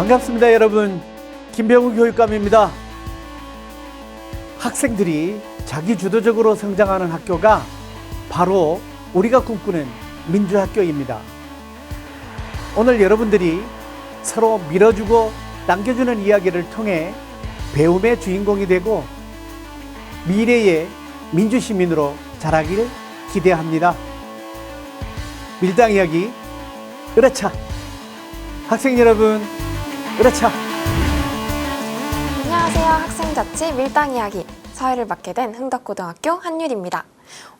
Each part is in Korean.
반갑습니다, 여러분. 김병우 교육감입니다. 학생들이 자기주도적으로 성장하는 학교가 바로 우리가 꿈꾸는 민주학교입니다. 오늘 여러분들이 서로 밀어주고 당겨주는 이야기를 통해 배움의 주인공이 되고 미래의 민주시민으로 자라길 기대합니다. 밀당 이야기 으라차! 학생 여러분, 으라차! 안녕하세요. 학생자치 밀당 이야기 사회를 맡게 된 흥덕고등학교 한율입니다.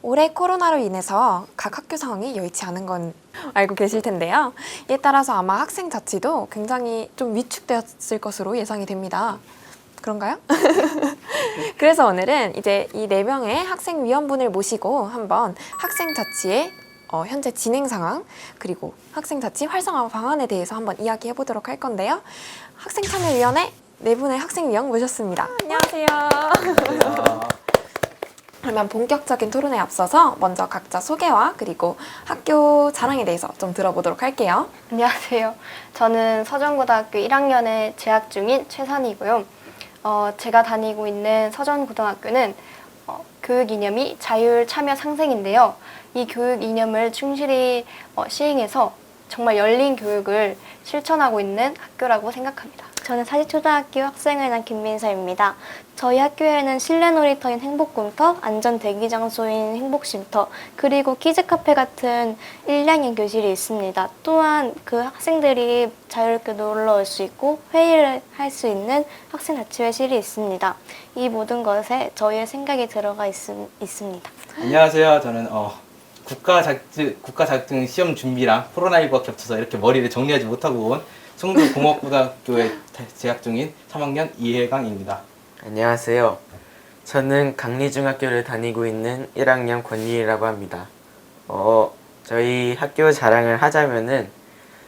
올해 코로나로 인해서 각 학교 상황이 여의치 않은 건 알고 계실 텐데요. 이에 따라서 아마 학생자치도 굉장히 좀 위축되었을 것으로 예상이 됩니다. 그런가요? 그래서 오늘은 이제 이 4명의 학생위원분을 모시고 한번 학생자치의 현재 진행 상황 그리고 학생자치 활성화 방안에 대해서 한번 이야기해 보도록 할 건데요. 학생참여위원회 4분의 학생위원 모셨습니다. 안녕하세요. 그러면 본격적인 토론에 앞서서 먼저 각자 소개와 그리고 학교 자랑에 대해서 좀 들어보도록 할게요. 안녕하세요. 저는 서전고등학교 1학년에 재학 중인 최산이고요. 제가 다니고 있는 서전고등학교는 교육 이념이 자율 참여 상생인데요. 이 교육 이념을 충실히 시행해서 정말 열린 교육을 실천하고 있는 학교라고 생각합니다. 저는 사직초등학교 학생회장 김민서입니다. 저희 학교에는 실내 놀이터인 행복공터, 안전 대기 장소인 행복쉼터, 그리고 키즈카페 같은 1, 2학년 교실이 있습니다. 또한 그 학생들이 자유롭게 놀러 올 수 있고 회의를 할 수 있는 학생자치회실이 있습니다. 이 모든 것에 저희의 생각이 들어가 있습니다. 안녕하세요. 저는 국가 자격증 시험 준비랑 코로나19가 겹쳐서 이렇게 머리를 정리하지 못하고 온 청주공업고등학교에 재학 중인 3학년 이혜강입니다. 안녕하세요. 저는 강리중학교를 다니고 있는 1학년 권리라고 합니다. 저희 학교 자랑을 하자면은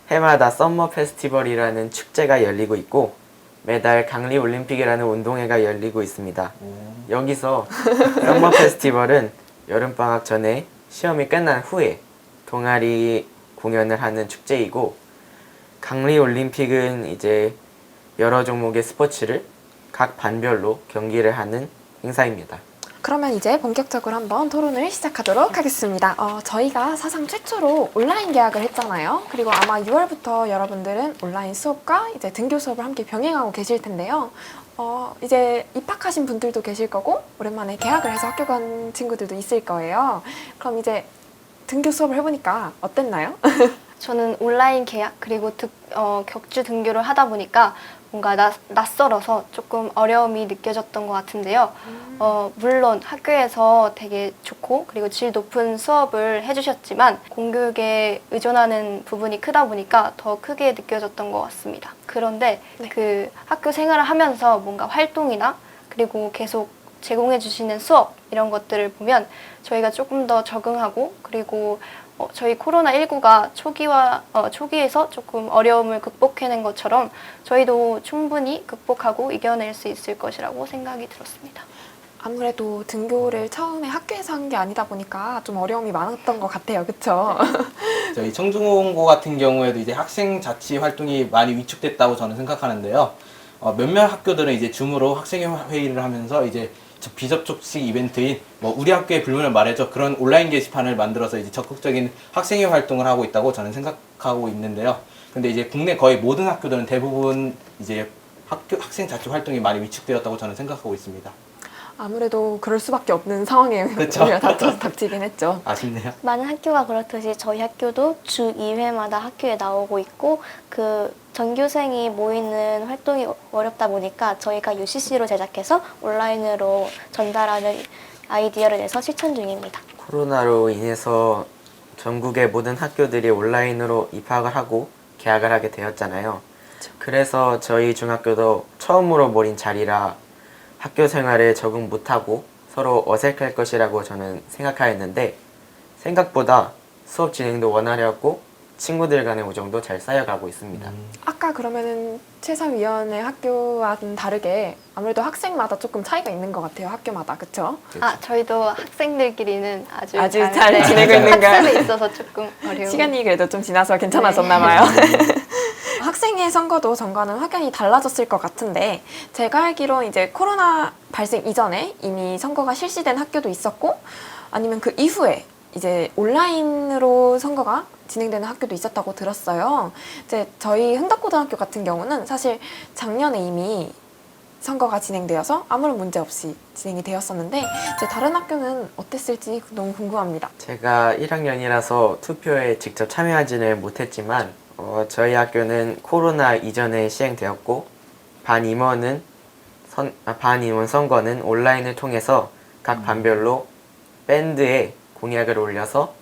해마다 썸머 페스티벌이라는 축제가 열리고 있고 매달 강리올림픽이라는 운동회가 열리고 있습니다. 여기서 썸머 페스티벌은 여름방학 전에 시험이 끝난 후에 동아리 공연을 하는 축제이고 강리올림픽은 이제 여러 종목의 스포츠를 각 반별로 경기를 하는 행사입니다. 그러면 이제 본격적으로 한번 토론을 시작하도록 하겠습니다. 저희가 사상 최초로 온라인 개학을 했잖아요. 그리고 아마 6월부터 여러분들은 온라인 수업과 이제 등교 수업을 함께 병행하고 계실 텐데요. 이제 입학하신 분들도 계실 거고 오랜만에 개학을 해서 학교 간 친구들도 있을 거예요. 그럼 이제 등교 수업을 해보니까 어땠나요? 저는 온라인 개학 그리고 격주 등교를 하다 보니까 뭔가 낯설어서 조금 어려움이 느껴졌던 것 같은데요. 물론 학교에서 되게 좋고 그리고 질 높은 수업을 해주셨지만 공교육에 의존하는 부분이 크다 보니까 더 크게 느껴졌던 것 같습니다. 그런데 그 학교 생활을 하면서 뭔가 활동이나 그리고 계속 제공해 주시는 수업 이런 것들을 보면 저희가 조금 더 적응하고 그리고 저희 코로나19가 초기에서 조금 어려움을 극복해낸 것처럼 저희도 충분히 극복하고 이겨낼 수 있을 것이라고 생각이 들었습니다. 아무래도 등교를 처음에 학교에서 한 게 아니다 보니까 좀 어려움이 많았던 것 같아요. 그렇죠? 저희 청중고 같은 경우에도 이제 학생 자치 활동이 많이 위축됐다고 저는 생각하는데요. 몇몇 학교들은 이제 줌으로 학생회의를 하면서 이제 비접촉식 이벤트인 우리 학교의 불문을 말해줘 그런 온라인 게시판을 만들어서 이제 적극적인 학생회 활동을 하고 있다고 저는 생각하고 있는데요. 근데 이제 국내 거의 모든 학교들은 대부분 이제 학생 자치 활동이 많이 위축되었다고 저는 생각하고 있습니다. 아무래도 그럴 수밖에 없는 상황에 우리가 닥치긴 했죠. 아쉽네요. 많은 학교가 그렇듯이 저희 학교도 주 2회마다 학교에 나오고 있고 그 전교생이 모이는 활동이 어렵다 보니까 저희가 UCC로 제작해서 온라인으로 전달하는 아이디어를 내서 실천 중입니다. 코로나로 인해서 전국의 모든 학교들이 온라인으로 입학을 하고 개학을 하게 되었잖아요. 그래서 저희 중학교도 처음으로 몰인 자리라 학교 생활에 적응 못하고 서로 어색할 것이라고 저는 생각하였는데 생각보다 수업 진행도 원활했고 친구들 간의 우정도 잘 쌓여가고 있습니다. 아까 그러면은 최사위원회 학교와는 다르게 아무래도 학생마다 조금 차이가 있는 것 같아요. 학교마다. 그렇죠? 저희도 학생들끼리는 아주 잘 지내고 있는가요? 학습에 있어서 조금 어려운 시간이 그래도 좀 지나서 괜찮아졌나 봐요. 학생 학생의 선거도 전과는 확연히 달라졌을 것 같은데 제가 알기로 이제 코로나 발생 이전에 이미 선거가 실시된 학교도 있었고 아니면 그 이후에 이제 온라인으로 선거가 진행되는 학교도 있었다고 들었어요. 이제 저희 흥덕고등학교 같은 경우는 사실 작년에 이미 선거가 진행되어서 아무런 문제 없이 진행이 되었었는데 이제 다른 학교는 어땠을지 너무 궁금합니다. 제가 1학년이라서 투표에 직접 참여하지는 못했지만 저희 학교는 코로나 이전에 시행되었고 반 임원 선거는 온라인을 통해서 각 반별로 밴드에 공약을 올려서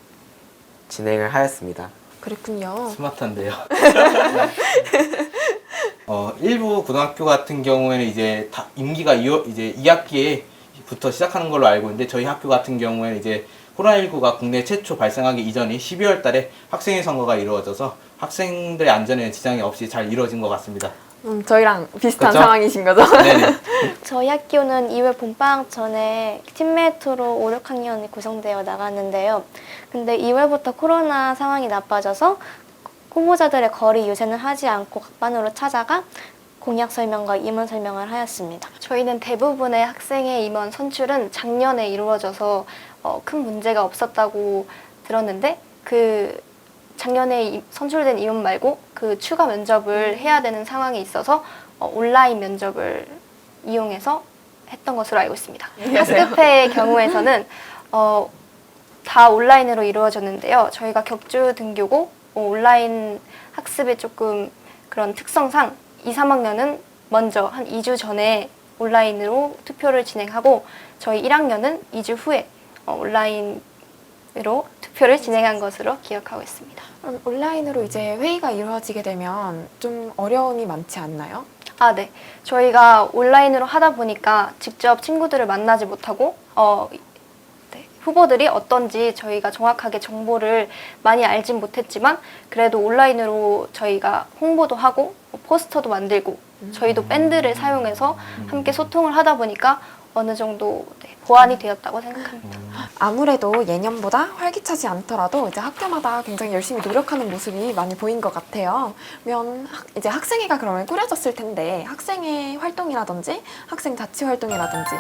진행을 하였습니다. 그랬군요. 스마트한데요. 일부 고등학교 같은 경우에는 이제 다 임기가 이제 2학기에부터 시작하는 걸로 알고 있는데 저희 학교 같은 경우에는 이제 코로나19가 국내 최초 발생하기 이전인 12월 달에 학생회 선거가 이루어져서 학생들의 안전에 지장이 없이 잘 이루어진 것 같습니다. 저희랑 비슷한 그쵸? 상황이신 거죠? 네네. 저희 학교는 2월 봄방학 전에 팀메이트로 5, 6학년이 구성되어 나갔는데요. 근데 2월부터 코로나 상황이 나빠져서 후보자들의 거리 유세는 하지 않고 각 반으로 찾아가 공약 설명과 임원 설명을 하였습니다. 저희는 대부분의 학생의 임원 선출은 작년에 이루어져서 큰 문제가 없었다고 들었는데 그 작년에 선출된 임원 말고 그 추가 면접을 해야 되는 상황이 있어서 온라인 면접을 이용해서 했던 것으로 알고 있습니다. 학급회의 경우에서는 다 온라인으로 이루어졌는데요. 저희가 격주 등교고 온라인 학습의 조금 그런 특성상 2, 3학년은 먼저 한 2주 전에 온라인으로 투표를 진행하고 저희 1학년은 2주 후에 온라인으로 투표를 진행한 것으로 기억하고 있습니다. 그럼 온라인으로 이제 회의가 이루어지게 되면 좀 어려움이 많지 않나요? 아, 네. 저희가 온라인으로 하다 보니까 직접 친구들을 만나지 못하고 네, 후보들이 어떤지 저희가 정확하게 정보를 많이 알진 못했지만 그래도 온라인으로 저희가 홍보도 하고 포스터도 만들고 저희도 밴드를 사용해서 함께 소통을 하다 보니까 어느 정도 보완이 되었다고 생각합니다. 아무래도 예년보다 활기차지 않더라도 이제 학교마다 굉장히 열심히 노력하는 모습이 많이 보인 것 같아요. 그러면 이제 학생회가 그러면 꾸려졌을 텐데 학생회 활동이라든지 학생 자치 활동이라든지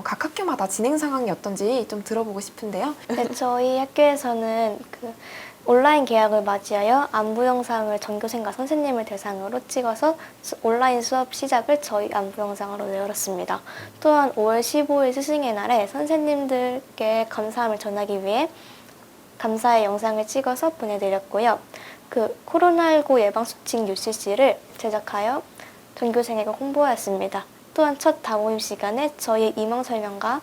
각 학교마다 진행 상황이 어떤지 좀 들어보고 싶은데요. 네, 저희 학교에서는 그 온라인 개학을 맞이하여 안부 영상을 전교생과 선생님을 대상으로 찍어서 온라인 수업 시작을 저희 안부 영상으로 내걸었습니다. 또한 5월 15일 스승의 날에 선생님들께 감사함을 전하기 위해 감사의 영상을 찍어서 보내드렸고요. 그 코로나19 예방수칙 UCC를 제작하여 전교생에게 홍보하였습니다. 또한 첫 다모임 시간에 저희 임원 설명과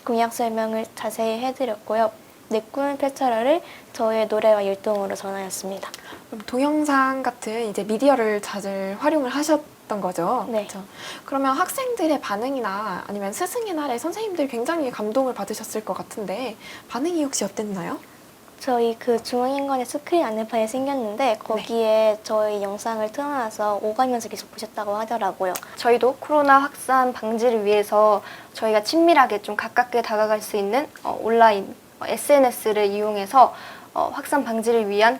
공약 설명을 자세히 해드렸고요. 내꿈 펼쳐라를 저의 노래와 율동으로 전하였습니다. 그럼 동영상 같은 이제 미디어를 잘 활용을 하셨던 거죠? 네. 그렇죠? 그러면 학생들의 반응이나 아니면 스승의 날에 선생님들 굉장히 감동을 받으셨을 것 같은데 반응이 혹시 어땠나요? 저희 그 중앙인권의 스크린 안내판이 생겼는데 거기에 저희 영상을 틀어놔서 오가면서 계속 보셨다고 하더라고요. 저희도 코로나 확산 방지를 위해서 저희가 친밀하게 좀 가깝게 다가갈 수 있는 온라인 SNS를 이용해서 확산 방지를 위한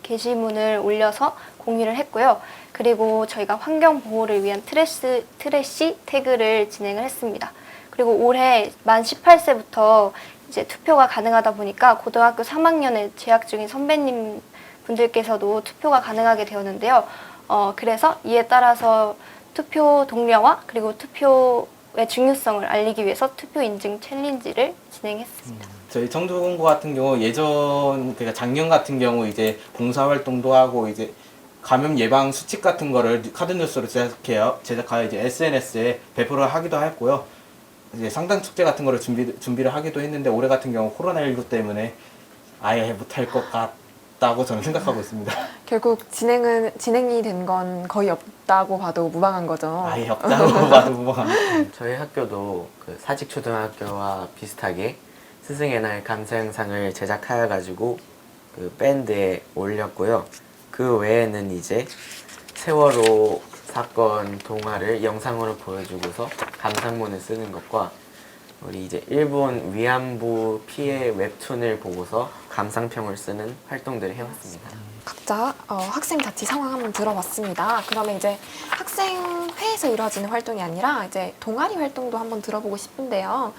게시문을 올려서 공유를 했고요. 그리고 저희가 환경 보호를 위한 트래시 태그를 진행을 했습니다. 그리고 올해 만 18세부터 이제 투표가 가능하다 보니까 고등학교 3학년에 재학 중인 선배님 분들께서도 투표가 가능하게 되었는데요. 그래서 이에 따라서 투표 독려와 그리고 투표의 중요성을 알리기 위해서 투표 인증 챌린지를 진행했습니다. 저희 청주공고 같은 경우 그러니까 작년 같은 경우 이제 봉사활동도 하고 이제 감염 예방 수칙 같은 거를 카드 뉴스로 제작하여 이제 SNS에 배포를 하기도 했고요. 이제 상당 축제 같은 거를 준비를 하기도 했는데 올해 같은 경우 코로나19 때문에 아예 못할 것 같다고 저는 생각하고 있습니다. 결국 진행이 된 건 거의 없다고 봐도 무방한 거죠. 아예 없다고 봐도 무방합니다. 저희 학교도 그 사직초등학교와 비슷하게 스승의 날 감사 영상을 제작하여 가지고 그 밴드에 올렸고요. 그 외에는 이제 세월호 사건 동화를 영상으로 보여주고서 감상문을 쓰는 것과 우리 이제 일본 위안부 피해 웹툰을 보고서 감상평을 쓰는 활동들을 해왔습니다. 각자 각자 학생 자치 상황 한번 들어봤습니다. 그러면 이제 학생회에서 이루어지는 활동이 아니라 이제 동아리 활동도 한번 들어보고 싶은데요.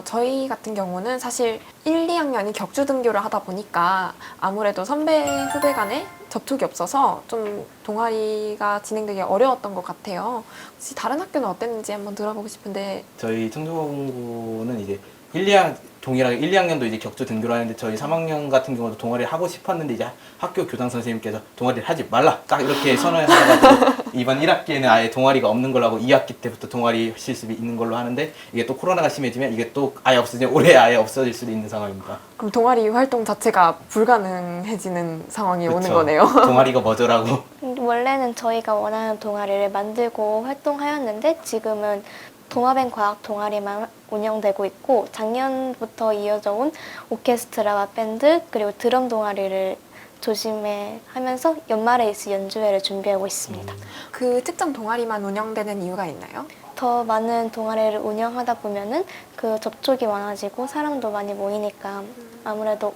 저희 같은 경우는 사실 1, 2학년이 격주 등교를 하다 보니까 아무래도 선배, 후배 간에 접촉이 없어서 좀 동아리가 진행되기 어려웠던 것 같아요. 혹시 다른 학교는 어땠는지 한번 들어보고 싶은데. 저희 청주공고는 이제 1, 2학 동일하게 1, 2학년도 이제 격주 등교를 하는데 저희 3학년 같은 경우도 동아리를 하고 싶었는데 이제 학교 교장 선생님께서 동아리를 하지 말라 딱 이렇게 선언하셔가지고 이번 1학기에는 아예 동아리가 없는 걸로 하고 2학기 때부터 동아리 실습이 있는 걸로 하는데 이게 또 코로나가 심해지면 이게 또 아예 없어지면 올해 아예 없어질 수도 있는 상황입니다. 그럼 동아리 활동 자체가 불가능해지는 상황이 오는 그쵸. 거네요. 동아리가 뭐죠라고. 원래는 저희가 원하는 동아리를 만들고 활동하였는데 지금은 동아뱅 과학 동아리만 운영되고 있고 작년부터 이어져 온 오케스트라와 밴드 그리고 드럼 동아리를 조심해 하면서 연말에 있을 연주회를 준비하고 있습니다. 그 특정 동아리만 운영되는 이유가 있나요? 더 많은 동아리를 운영하다 보면은 그 접촉이 많아지고 사람도 많이 모이니까 아무래도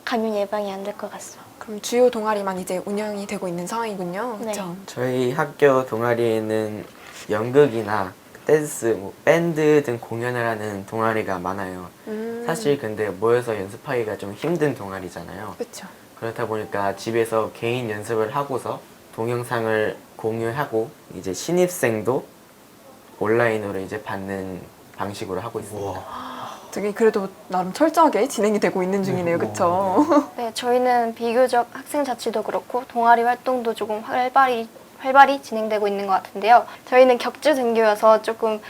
감염 예방이 안 될 것 같습니다. 그럼 주요 동아리만 이제 운영이 되고 있는 상황이군요. 네. 그렇죠? 저희 학교 동아리에는 연극이나 댄스, 밴드 등 공연을 하는 동아리가 많아요. 사실 근데 모여서 연습하기가 좀 힘든 동아리잖아요. 그렇죠. 그렇다 보니까 집에서 개인 연습을 하고서 동영상을 공유하고 이제 신입생도 온라인으로 이제 받는 방식으로 하고 있습니다. 되게 그래도 나름 철저하게 진행이 되고 있는 중이네요. 그렇죠? 네, 저희는 비교적 학생 자치도 그렇고 동아리 활동도 조금 활발히 진행되고 있는 것 같은데요. 저희는 격주 등교여서 조금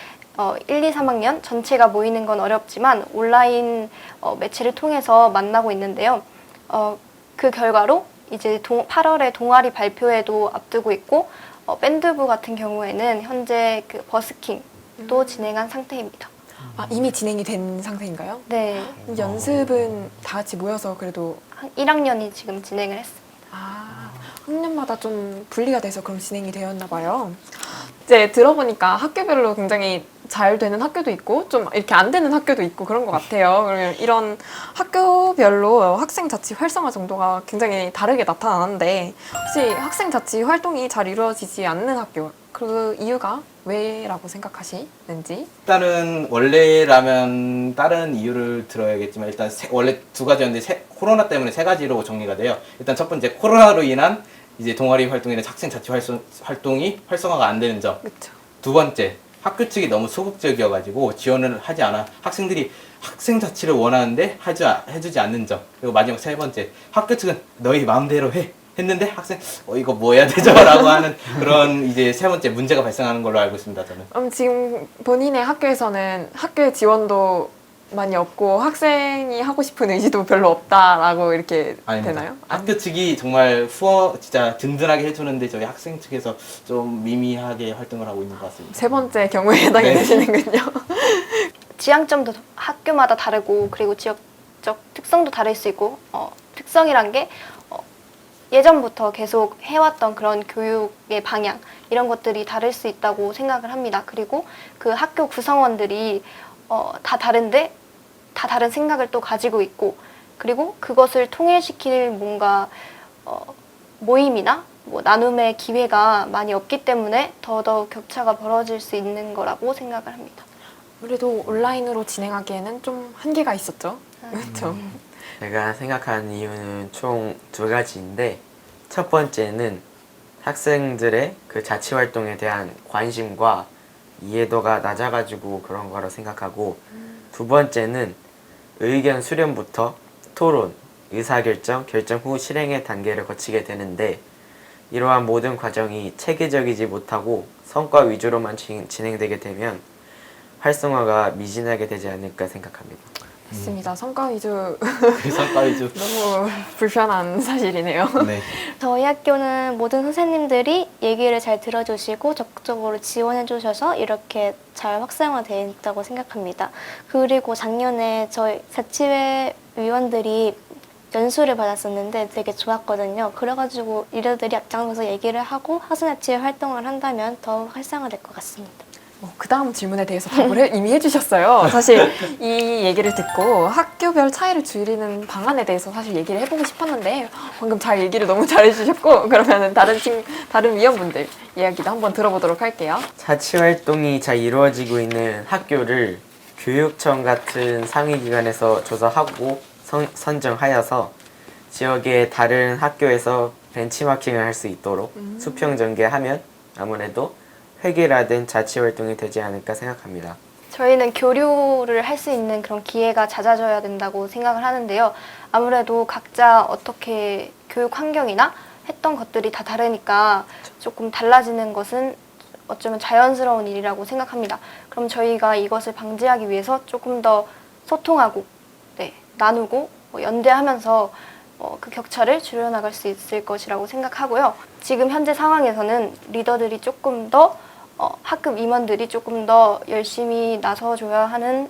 1, 2, 3학년 전체가 모이는 건 어렵지만 온라인 매체를 통해서 만나고 있는데요. 그 결과로 이제 8월에 동아리 발표회도 앞두고 있고 밴드부 같은 경우에는 현재 그 버스킹도 진행한 상태입니다. 아, 이미 진행이 된 상태인가요? 네, 연습은 다 같이 모여서 그래도 1학년이 지금 진행을 했습니다. 학년마다 좀 분리가 돼서 그럼 진행이 되었나 봐요. 이제 들어보니까 학교별로 굉장히 잘 되는 학교도 있고 좀 이렇게 안 되는 학교도 있고 그런 것 같아요. 그러면 이런 학교별로 학생 자치 활성화 정도가 굉장히 다르게 나타나는데 혹시 학생 자치 활동이 잘 이루어지지 않는 학교 그 이유가 왜라고 생각하시는지? 일단은 원래라면 다른 이유를 들어야겠지만 일단 원래 두 가지였는데 코로나 때문에 세 가지로 정리가 돼요. 일단 첫 번째 코로나로 인한 이제 동아리 활동이나 학생 자치 활동이 활성화가 안 되는 점. 그렇죠. 두 번째 학교 측이 너무 소극적이어가지고 지원을 하지 않아 학생들이 학생 자치를 원하는데 해주지 않는 점. 그리고 마지막 세 번째 학교 측은 너희 마음대로 해 했는데 학생 이거 뭐 해야 되죠? 라고 하는 그런 이제 세 번째 문제가 발생하는 걸로 알고 있습니다. 저는. 그럼 지금 본인의 학교에서는 학교의 지원도 많이 없고 학생이 하고 싶은 의지도 별로 없다라고 이렇게 아닙니다. 되나요? 학교 측이 정말 진짜 든든하게 해주는데 저희 학생 측에서 좀 미미하게 활동을 하고 있는 것 같습니다. 세 번째 경우에 해당이 네. 되시는군요. 지향점도 학교마다 다르고 그리고 지역적 특성도 다를 수 있고 특성이란 게 예전부터 계속 해왔던 그런 교육의 방향 이런 것들이 다를 수 있다고 생각을 합니다. 그리고 그 학교 구성원들이 다 다른데 다 다른 생각을 또 가지고 있고 그리고 그것을 통일시킬 뭔가 모임이나 뭐 나눔의 기회가 많이 없기 때문에 더더욱 격차가 벌어질 수 있는 거라고 생각을 합니다. 아무래도 온라인으로 진행하기에는 좀 한계가 있었죠. 그렇죠. 제가 생각하는 이유는 총 두 가지인데 첫 번째는 학생들의 그 자치 활동에 대한 관심과 이해도가 낮아가지고 그런 거라 생각하고 두 번째는 의견 수렴부터 토론, 의사결정, 결정 후 실행의 단계를 거치게 되는데 이러한 모든 과정이 체계적이지 못하고 성과 위주로만 진행되게 되면 활성화가 미진하게 되지 않을까 생각합니다. 맞습니다. 성과 위주 그 성과 위주. 너무 불편한 사실이네요. 네. 저희 학교는 모든 선생님들이 얘기를 잘 들어주시고 적극적으로 지원해 주셔서 이렇게 잘 활성화되어 있다고 생각합니다. 그리고 작년에 저희 자치회 위원들이 연수를 받았었는데 되게 좋았거든요. 그래가지고 리더들이 앞장서서 얘기를 하고 학생자치회 활동을 한다면 더 활성화될 것 같습니다. 그 다음 질문에 대해서 답을 이미 해주셨어요. 사실 이 얘기를 듣고 학교별 차이를 줄이는 방안에 대해서 사실 얘기를 해보고 싶었는데 방금 잘 얘기를 너무 잘해주셨고 그러면은 다른 위원분들 이야기도 한번 들어보도록 할게요. 자치활동이 잘 이루어지고 있는 학교를 교육청 같은 상위기관에서 조사하고 선정하여서 지역의 다른 학교에서 벤치마킹을 할 수 있도록 수평 전개하면 아무래도 회계라든 자치활동이 되지 않을까 생각합니다. 저희는 교류를 할 수 있는 그런 기회가 잦아져야 된다고 생각을 하는데요. 아무래도 각자 어떻게 교육 환경이나 했던 것들이 다 다르니까 조금 달라지는 것은 어쩌면 자연스러운 일이라고 생각합니다. 그럼 저희가 이것을 방지하기 위해서 조금 더 소통하고 나누고 연대하면서 그 격차를 줄여나갈 수 있을 것이라고 생각하고요. 지금 현재 상황에서는 리더들이 조금 더 학급 임원들이 조금 더 열심히 나서줘야 하는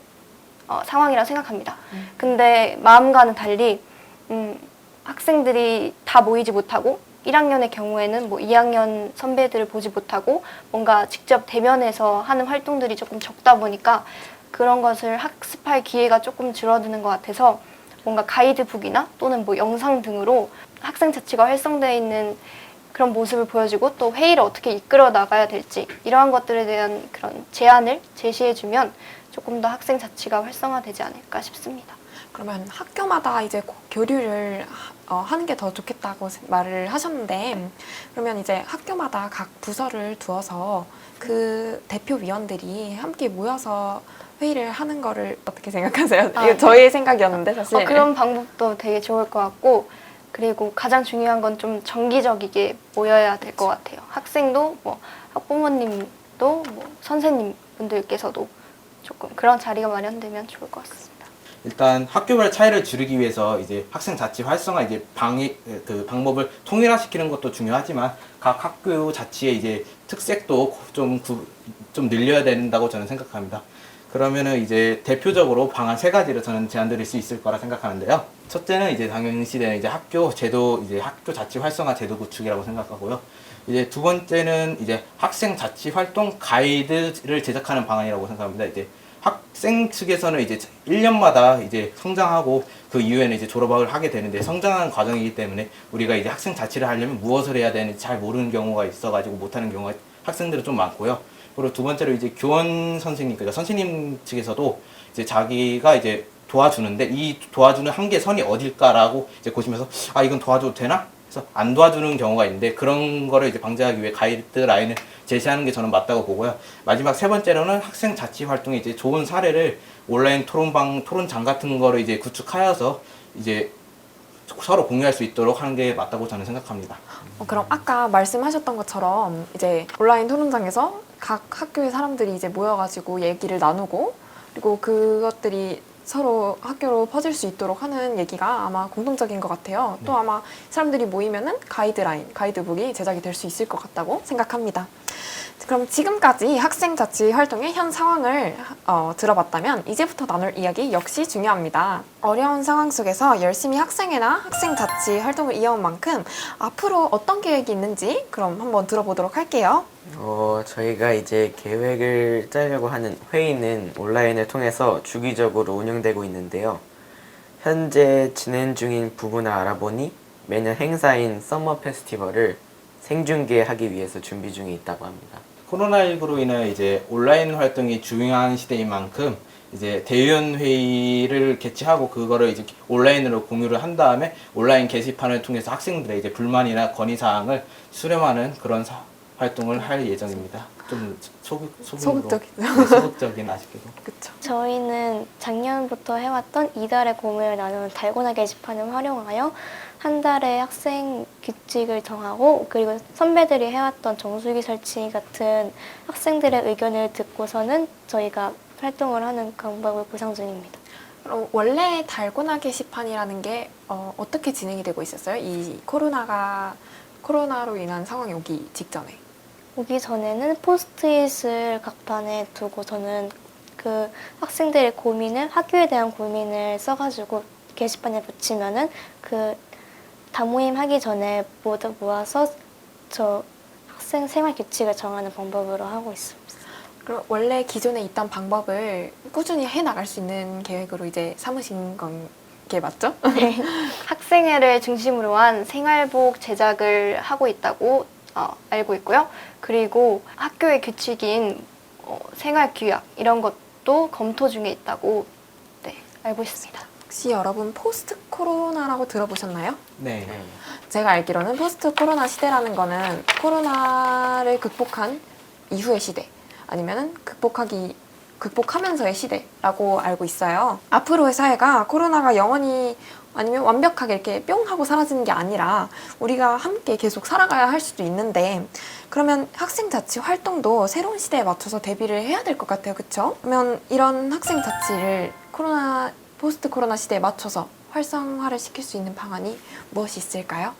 상황이라 생각합니다. 근데 마음과는 달리 학생들이 다 모이지 못하고 1학년의 경우에는 뭐 2학년 선배들을 보지 못하고 뭔가 직접 대면해서 하는 활동들이 조금 적다 보니까 그런 것을 학습할 기회가 조금 줄어드는 것 같아서 뭔가 가이드북이나 또는 뭐 영상 등으로 학생 자치가 활성되어 있는 그런 모습을 보여주고 또 회의를 어떻게 이끌어 나가야 될지 이러한 것들에 대한 그런 제안을 제시해주면 조금 더 학생 자치가 활성화되지 않을까 싶습니다. 그러면 학교마다 이제 교류를 하는 게 더 좋겠다고 말을 하셨는데 그러면 이제 학교마다 각 부서를 두어서 그 대표위원들이 함께 모여서 회의를 하는 거를 어떻게 생각하세요? 이거 저의 생각이었는데 사실 그런 방법도 되게 좋을 것 같고 그리고 가장 중요한 건 좀 정기적이게 모여야 될 것 같아요. 학생도 뭐 학부모님도 뭐 선생님 분들께서도 조금 그런 자리가 마련되면 좋을 것 같습니다. 일단 학교별 차이를 줄이기 위해서 이제 학생 자치 활성화 이제 그 방법을 통일화시키는 것도 중요하지만 각 학교 자치의 이제 특색도 좀 늘려야 된다고 저는 생각합니다. 그러면은 이제 대표적으로 방안 3가지를 저는 제안드릴 수 있을 거라 생각하는데요. 첫째는 이제 당연시되는 이제 학교 제도 이제 학교 자치 활성화 제도 구축이라고 생각하고요. 이제 두 번째는 이제 학생 자치 활동 가이드를 제작하는 방안이라고 생각합니다. 이제 학생 측에서는 이제 1년마다 이제 성장하고 그 이후에는 이제 졸업을 하게 되는데 성장하는 과정이기 때문에 우리가 이제 학생 자치를 하려면 무엇을 해야 되는지 잘 모르는 경우가 있어가지고 못하는 경우가 학생들은 좀 많고요. 그리고 두 번째로 이제 교원 선생님, 그러니까 선생님 측에서도 이제 자기가 이제 도와주는데 이 도와주는 한계선이 어딜까라고 이제 보시면서 이건 도와줘도 되나? 그래서 안 도와주는 경우가 있는데 그런 거를 이제 방지하기 위해 가이드라인을 제시하는 게 저는 맞다고 보고요. 마지막 3번째로는 학생 자치 활동에 이제 좋은 사례를 온라인 토론장 같은 거를 이제 구축하여서 이제 서로 공유할 수 있도록 하는 게 맞다고 저는 생각합니다. 그럼 아까 말씀하셨던 것처럼 이제 온라인 토론장에서 각 학교의 사람들이 이제 모여가지고 얘기를 나누고 그리고 그것들이 서로 학교로 퍼질 수 있도록 하는 얘기가 아마 공통적인 것 같아요. 또 아마 사람들이 모이면은 가이드북이 제작이 될 수 있을 것 같다고 생각합니다. 그럼 지금까지 학생 자치 활동의 현 상황을 들어봤다면 이제부터 나눌 이야기 역시 중요합니다. 어려운 상황 속에서 열심히 학생회나 학생 자치 활동을 이어온 만큼 앞으로 어떤 계획이 있는지 그럼 한번 들어보도록 할게요. 저희가 이제 계획을 짜려고 하는 회의는 온라인을 통해서 주기적으로 운영되고 있는데요. 현재 진행 중인 부분을 알아보니 매년 행사인 서머 페스티벌을 생중계하기 위해서 준비 중에 있다고 합니다. 코로나19로 인해 이제 온라인 활동이 중요한 시대인 만큼 이제 대의원 회의를 개최하고 그거를 이제 온라인으로 공유를 한 다음에 온라인 게시판을 통해서 학생들의 이제 불만이나 건의 사항을 수렴하는 그런 활동을 할 예정입니다. 좀 소극적인 아쉽게도. 그렇죠. 저희는 작년부터 해왔던 이달의 고민을 나누는 달고나 게시판을 활용하여 한 달에 학생 규칙을 정하고 그리고 선배들이 해왔던 정수기 설치 같은 학생들의 의견을 듣고서는 저희가 활동을 하는 방법을 구상 중입니다. 그럼 원래 달고나 게시판이라는 게 어떻게 진행이 되고 있었어요? 이 코로나로 인한 상황이 오기 직전에. 오기 전에는 포스트잇을 각 판에 두고 저는 그 학생들의 고민을 학교에 대한 고민을 써가지고 게시판에 붙이면은 그 다모임 하기 전에 모아서 저 학생 생활 규칙을 정하는 방법으로 하고 있습니다. 그럼 원래 기존에 있던 방법을 꾸준히 해 나갈 수 있는 계획으로 이제 삼으신 게 맞죠? 학생회를 중심으로 한 생활복 제작을 하고 있다고 알고 있고요. 그리고 학교의 규칙인 생활규약 이런 것도 검토 중에 있다고 알고 있습니다. 혹시 여러분 포스트 코로나라고 들어보셨나요? 네. 제가 알기로는 포스트 코로나 시대라는 거는 코로나를 극복한 이후의 시대 아니면은 극복하면서의 시대라고 알고 있어요. 앞으로의 사회가 코로나가 영원히 아니면 완벽하게 이렇게 뿅 하고 사라지는 게 아니라 우리가 함께 계속 살아가야 할 수도 있는데 그러면 학생 자치 활동도 새로운 시대에 맞춰서 대비를 해야 될 것 같아요. 그렇죠? 그러면 이런 학생 자치를 포스트 코로나 시대에 맞춰서 활성화를 시킬 수 있는 방안이 무엇이 있을까요?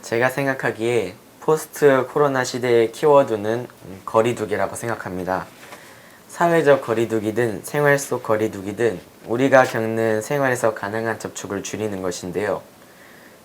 제가 생각하기에 포스트 코로나 시대의 키워드는 거리두기라고 생각합니다. 사회적 거리두기든 생활 속 거리두기든 우리가 겪는 생활에서 가능한 접촉을 줄이는 것인데요.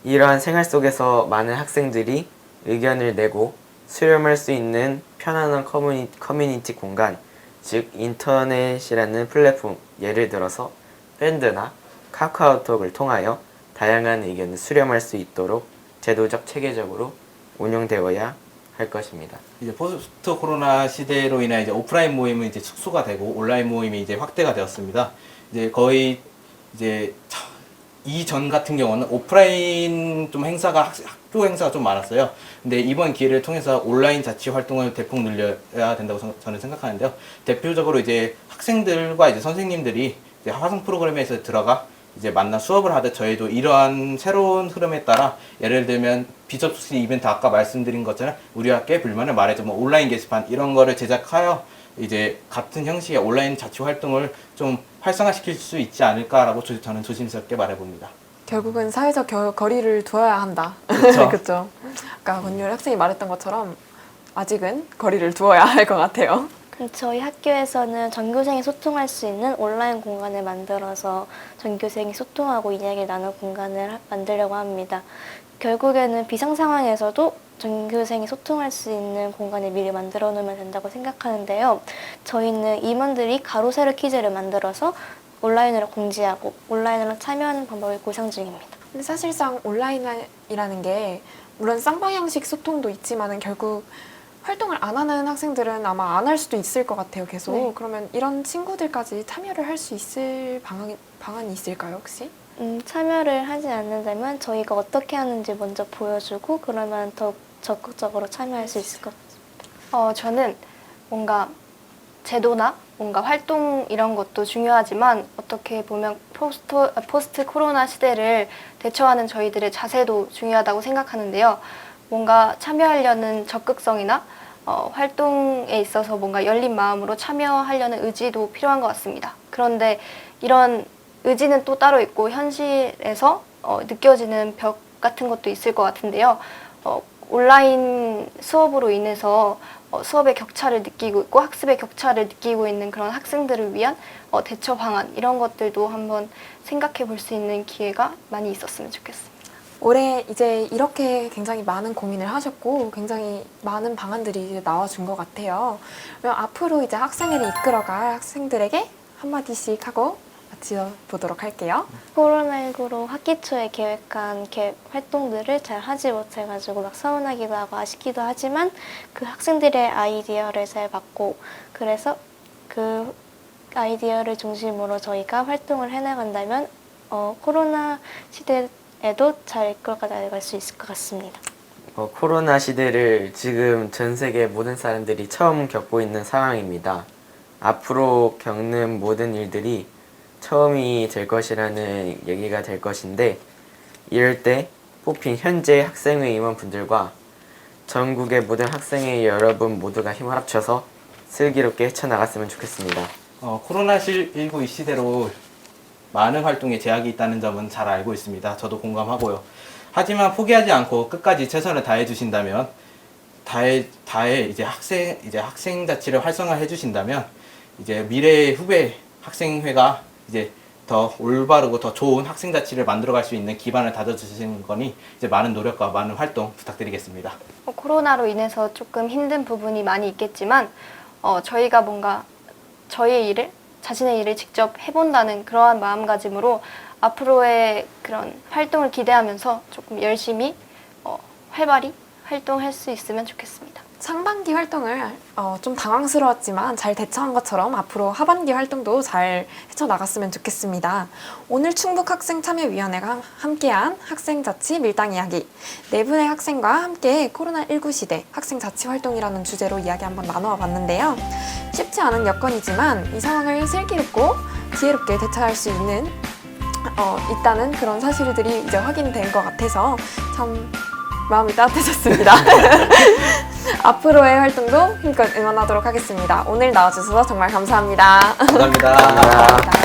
이러한 생활 속에서 많은 학생들이 의견을 내고 수렴할 수 있는 편안한 커뮤니티 공간, 즉 인터넷이라는 플랫폼, 예를 들어서 밴드나 카카오톡을 통하여 다양한 의견을 수렴할 수 있도록 제도적 체계적으로 운영되어야 할 것입니다. 이제 포스트 코로나 시대로 인해 이제 오프라인 모임은 이제 축소가 되고 온라인 모임이 이제 확대가 되었습니다. 이제 거의 이제 이전 같은 경우는 오프라인 좀 학교 행사가 좀 많았어요. 근데 이번 기회를 통해서 온라인 자치 활동을 대폭 늘려야 된다고 저는 생각하는데요. 대표적으로 이제 학생들과 이제 선생님들이 이제 화상 프로그램에서 들어가 이제 만나 수업을 하듯 저희도 이러한 새로운 흐름에 따라 예를 들면 비접촉식 이벤트 아까 말씀드린 것처럼 우리 학교의 불만을 말해줘 뭐 온라인 게시판 이런 거를 제작하여 이제 같은 형식의 온라인 자치 활동을 좀 활성화시킬 수 있지 않을까라고 저는 조심스럽게 말해봅니다. 결국은 사회적 거리를 두어야 한다. 그쵸. 그렇죠. 아까 권율 학생이 말했던 것처럼 아직은 거리를 두어야 할 것 같아요. 저희 학교에서는 전교생이 소통할 수 있는 온라인 공간을 만들어서 전교생이 소통하고 이야기를 나눌 공간을 만들려고 합니다. 결국에는 비상 상황에서도 전교생이 소통할 수 있는 공간을 미리 만들어 놓으면 된다고 생각하는데요. 저희는 임원들이 가로 세로 퀴즈를 만들어서 온라인으로 공지하고 온라인으로 참여하는 방법을 구상 중입니다. 근데 사실상 온라인이라는 게 물론 쌍방향식 소통도 있지만은 결국 활동을 안 하는 학생들은 아마 안 할 수도 있을 것 같아요, 계속. 네. 그러면 이런 친구들까지 참여를 할 수 있을 방안이 있을까요, 혹시? 참여를 하지 않는다면 저희가 어떻게 하는지 먼저 보여주고 그러면 더 적극적으로 참여할 수 있을 것 같습니다. 저는 뭔가 제도나 뭔가 활동 이런 것도 중요하지만 어떻게 보면 포스트 코로나 시대를 대처하는 저희들의 자세도 중요하다고 생각하는데요. 뭔가 참여하려는 적극성이나 활동에 있어서 뭔가 열린 마음으로 참여하려는 의지도 필요한 것 같습니다. 그런데 이런 의지는 또 따로 있고 현실에서 느껴지는 벽 같은 것도 있을 것 같은데요. 온라인 수업으로 인해서 수업의 격차를 느끼고 있고 학습의 격차를 느끼고 있는 그런 학생들을 위한 대처 방안 이런 것들도 한번 생각해 볼 수 있는 기회가 많이 있었으면 좋겠습니다. 올해 이제 이렇게 굉장히 많은 고민을 하셨고 굉장히 많은 방안들이 이제 나와준 것 같아요. 그럼 앞으로 이제 학생회를 이끌어갈 학생들에게 한마디씩 하고 마쳐보도록 할게요. 코로나19로 학기 초에 계획한 활동들을 잘 하지 못해가지고 막 서운하기도 하고 아쉽기도 하지만 그 학생들의 아이디어를 잘 받고 그래서 그 아이디어를 중심으로 저희가 활동을 해나간다면 코로나 시대에도 잘 이끌어가 나갈 수 있을 것 같습니다. 코로나 시대를 지금 전 세계 모든 사람들이 처음 겪고 있는 상황입니다. 앞으로 겪는 모든 일들이 처음이 될 것이라는 얘기가 될 것인데 이럴 때 뽑힌 현재 학생회 임원분들과 전국의 모든 학생회 여러분 모두가 힘을 합쳐서 슬기롭게 헤쳐나갔으면 좋겠습니다. 코로나19 이 시대로 많은 활동에 제약이 있다는 점은 잘 알고 있습니다. 저도 공감하고요. 하지만 포기하지 않고 끝까지 최선을 다해 주신다면 이제 학생 자치를 활성화해 주신다면 이제 미래의 후배 학생회가 이제 더 올바르고 더 좋은 학생 자치를 만들어갈 수 있는 기반을 다져주시는 거니 이제 많은 노력과 많은 활동 부탁드리겠습니다. 코로나로 인해서 조금 힘든 부분이 많이 있겠지만 저희가 뭔가 저희의 일을 자신의 일을 직접 해본다는 그러한 마음가짐으로 앞으로의 그런 활동을 기대하면서 조금 열심히 활발히 활동할 수 있으면 좋겠습니다. 상반기 활동을 좀 당황스러웠지만 잘 대처한 것처럼 앞으로 하반기 활동도 잘 헤쳐나갔으면 좋겠습니다. 오늘 충북학생참여위원회가 함께한 학생자치 밀당 이야기, 네 분의 학생과 함께 코로나19 시대 학생자치 활동이라는 주제로 이야기 한번 나누어 봤는데요. 쉽지 않은 여건이지만 이 상황을 슬기롭고 지혜롭게 대처할 수 있다는 그런 사실들이 이제 확인된 것 같아서 참 마음이 따뜻해졌습니다. 앞으로의 활동도 힘껏 응원하도록 하겠습니다. 오늘 나와주셔서 정말 감사합니다. 감사합니다. 감사합니다.